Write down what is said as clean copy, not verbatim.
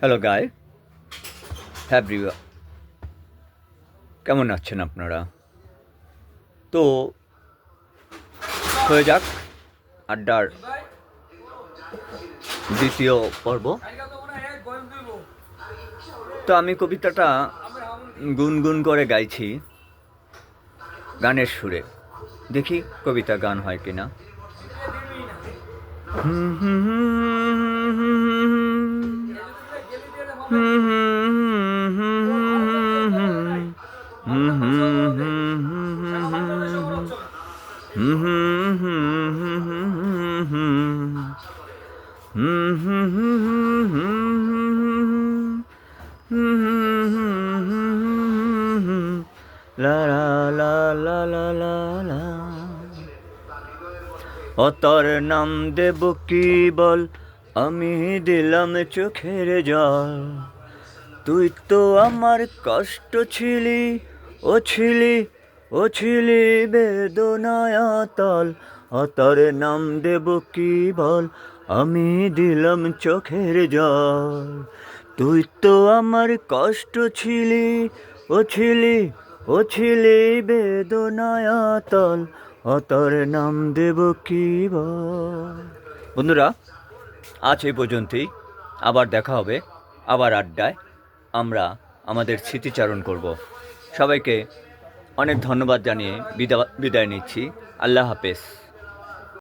Hello guy হ্যাভরি কেমন আছেন আপনারা? তো হয়ে যাক আড্ডার দ্বিতীয় পর্ব। তো আমি কবিতাটা গুনগুন করে গাইছি গানের সুরে। দেখি কবিতা গান হয় কিনা। লা লা লা লা লা লা। ও তোর নাম দেব কি বল, আমি দিলাম চোখের জল। তুই তো আমার কষ্ট ছিলি, ও ছিলি, ও ছিলি বেদনায় তল। ও তোর নাম দেব কি বল, আমি দিলাম চোখের জল। তুই তো আমার কষ্ট ছিলি, ও ছিলি, ও ছিলি বেদনায় তল। ও তোর নাম দেব কি বল। বন্ধুরা, আজ এই পর্যন্তই। আবার দেখা হবে, আবার আড্ডায় আমরা আমাদের স্মৃতিচারণ করব। সবাইকে অনেক ধন্যবাদ জানিয়ে বিদায় নিচ্ছি। আল্লাহ হাফেজ।